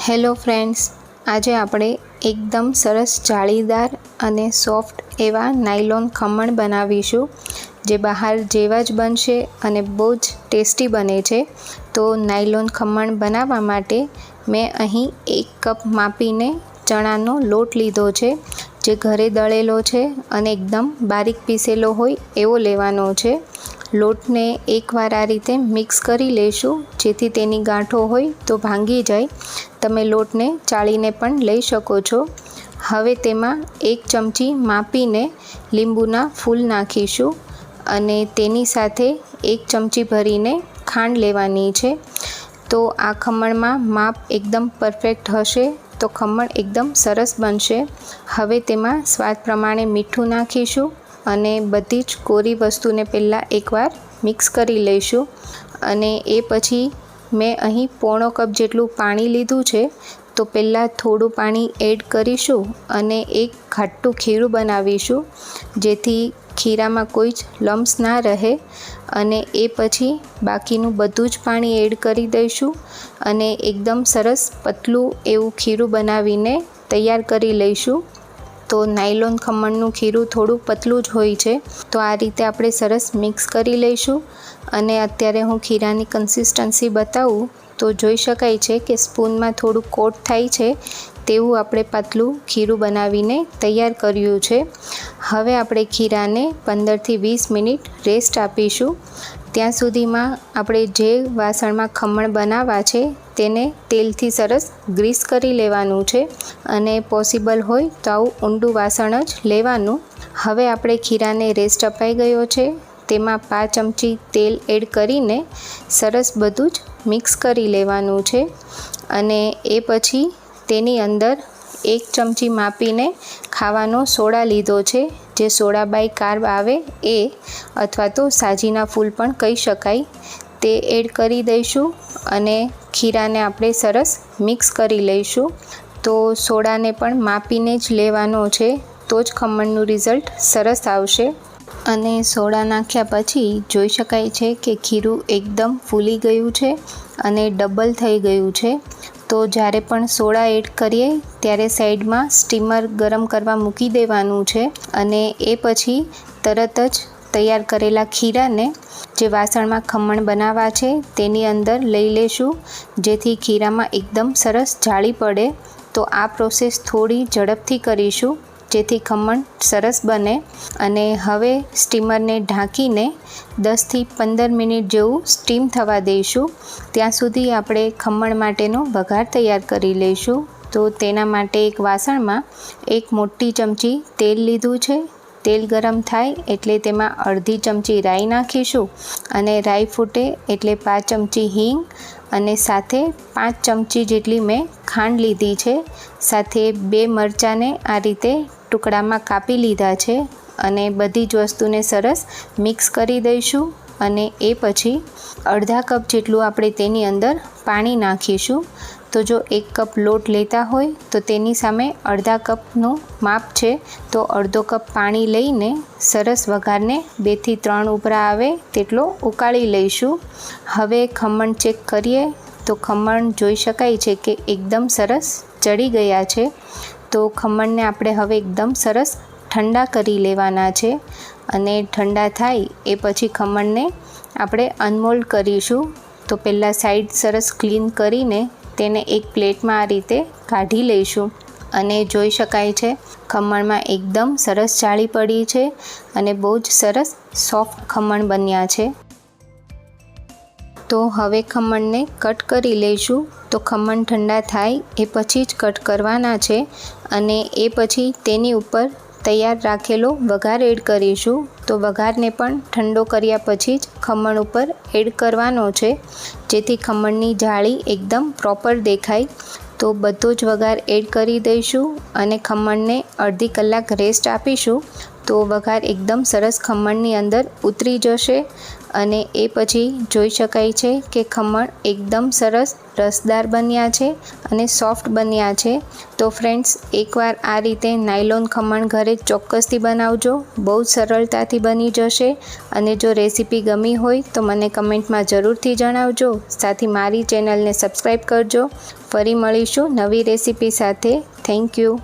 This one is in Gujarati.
હેલો ફ્રેન્ડ્સ, આજે આપણે એકદમ સરસ જાળીદાર અને સોફ્ટ એવા નાયલોન ખમણ બનાવીશું, જે બહાર જેવા જ બનશે અને બહુ જ ટેસ્ટી બને છે। તો નાયલોન ખમણ બનાવવા માટે મેં અહીં 1 કપ માપીને ચણાનો લોટ લીધો છે, જે ઘરે દળેલો છે અને એકદમ બારીક પીસેલો હોય એવો લેવાનો છે। લોટને એકવાર આ રીતે મિક્સ કરી લેશું, જેથી તેની ગાંઠો હોય તો ભાંગી જાય। તમે લોટને ચાળીને પણ લઈ શકો છો। હવે તેમાં 1 ચમચી માપીને લીંબુના ફૂલ નાખીશું અને તેની સાથે 1 ચમચી ભરીને ખાંડ લેવાની છે। તો આ ખમણમાં માપ એકદમ પરફેક્ટ હશે તો ખમણ એકદમ સરસ બનશે। હવે તેમાં સ્વાદ પ્રમાણે મીઠું નાખીશું અને બધી જ કોરી વસ્તુને પહેલાં એકવાર મિક્સ કરી લઈશું અને એ પછી મેં અહીં પોણો કપ જેટલું પાણી લીધું છે। તો પહેલાં થોડું પાણી એડ કરીશું અને એક ઘાટું ખીરું બનાવીશું, જેથી ખીરામાં કોઈ જ લમ્સ ના રહે અને એ પછી બાકીનું બધું જ પાણી એડ કરી દઈશું અને એકદમ સરસ પતલું એવું ખીરું બનાવીને તૈયાર કરી લઈશું। તો નાયલોન ખમણનું ખીરું થોડું પતલું જ હોય છે, તો આ રીતે આપણે સરસ મિક્સ કરી લઈશું અને અત્યારે હું ખીરાની કન્સિસ્ટન્સી બતાવું તો જોઈ શકાય છે કે સ્પૂનમાં થોડું કોટ થાય છે તેવું આપણે પાતળું ખીરું બનાવીને તૈયાર કર્યું છે। હવે આપણે ખીરાને 15થી 20 મિનિટ રેસ્ટ આપીશું। ત્યાં સુધીમાં આપણે જે વાસણમાં ખમણ બનાવવા છે તેને તેલથી સરસ ગ્રીસ કરી લેવાનું છે અને પોસિબલ હોય તો આવું ઊંડું વાસણ જ લેવાનું। હવે આપણે ખીરાને રેસ્ટ અપાઈ ગયો છે, તેમાં 5 ચમચી તેલ એડ કરીને સરસ બધું જ મિક્સ કરી લેવાનું છે અને એ પછી તેની અંદર 1 ચમચી માપીને ખાવાનો સોડા લીધો છે, જે સોડા બાય કાર્બ આવે એ, અથવા તો સાજીના ફૂલ પણ કહી શકાય, તે એડ કરી દઈશું અને ખીરાને આપણે સરસ મિક્સ કરી લઈશું। તો સોડાને પણ માપીને જ લેવાનો છે, તો જ ખમણનું રિઝલ્ટ સરસ આવશે। અને સોડા નાખ્યા પછી જોઈ શકાય છે કે ખીરું એકદમ ફૂલી ગયું છે અને ડબલ થઈ ગયું છે। તો જ્યારે પણ સોડા એડ કરીએ ત્યારે સાઈડમાં સ્ટીમર ગરમ કરવા મૂકી દેવાનું છે અને એ પછી તરત જ તૈયાર કરેલા ખીરાને જે વાસણમાં ખમણ બનાવવા છે તેની અંદર લઈ લેશું, જેથી ખીરામાં એકદમ સરસ જાળી પડે। તો આ પ્રોસેસ થોડી ઝડપથી કરીશું, જેથી ખમણ સરસ બને। અને હવે સ્ટીમરને ઢાંકીને 10થી 15 મિનિટ જેવું સ્ટીમ થવા દઈશું। ત્યાં સુધી આપણે ખમણ માટેનો વઘાર તૈયાર કરી લઈશું। તો તેના માટે એક વાસણમાં 1 મોટી ચમચી તેલ લીધું છે। તેલ ગરમ થાય એટલે તેમાં અડધી ચમચી રાઈ નાખીશું અને રાઈ ફૂટે એટલે 5 ચમચી હિંગ અને સાથે 5 ચમચી જેટલી મેં ખાંડ લીધી છે। સાથે 2 મરચાંને આ રીતે ટુકડામાં કાપી લીધા છે અને બધી જ વસ્તુને સરસ મિક્સ કરી દઈશું અને એ પછી અડધા કપ જેટલું આપણે તેની અંદર પાણી નાખીશું। તો જો 1 કપ લોટ લેતા હોય તો તેની સામે અડધા કપનું માપ છે, તો અડધો કપ પાણી લઈને સરસ વઘારને 2થી 3 ઉભરા આવે તેટલો ઉકાળી લઈશું। હવે ખમણ ચેક કરીએ તો ખમણ જોઈ શકાય છે કે એકદમ સરસ ચડી ગયા છે। તો ખમણને આપણે હવે એકદમ સરસ ઠંડા કરી લેવાના છે અને ઠંડા થાય એ પછી ખમણને આપણે અનમોલ્ડ કરીશું। તો પહેલાં સાઈડ સરસ ક્લીન કરીને તેને એક પ્લેટમાં આ રીતે કાઢી લઈશું અને જોઈ શકાય છે ખમણમાં એકદમ સરસ જાળી પડી છે અને બહુ જ સરસ સોફ્ટ ખમણ બન્યા છે। તો હવે ખમણને કટ કરી લઈશું। તો ખમણ ઠંડા થાય એ પછી જ કટ કરવાના છે અને એ પછી તેની ઉપર તૈયાર રાખેલો વઘાર એડ કરીશું। તો વઘારને પણ ઠંડો કર્યા પછી જ ખમણ ઉપર એડ કરવાનો છે, જેથી ખમણની જાળી એકદમ પ્રોપર દેખાય। તો બધો જ વઘાર એડ કરી દઈશું અને ખમણને અડધી કલાક રેસ્ટ આપીશું। તો વઘાર એકદમ સરસ ખમણની અંદર ઉતરી જશે અને એ પછી જોઈ શકાય છે કે ખમણ એકદમ સરસ રસદાર બન્યા છે અને સોફ્ટ બન્યા છે। તો ફ્રેન્ડ્સ, એકવાર આ રીતે નાયલોન ખમણ ઘરે ચોક્કસથી બનાવજો, બહુ સરળતાથી બની જશે। અને જો રેસીપી ગમી હોય તો મને કમેન્ટમાં જરૂરથી જણાવજો, સાથે મારી ચેનલને સબસ્ક્રાઈબ કરજો। ફરી મળીશું નવી રેસીપી સાથે। Thank you.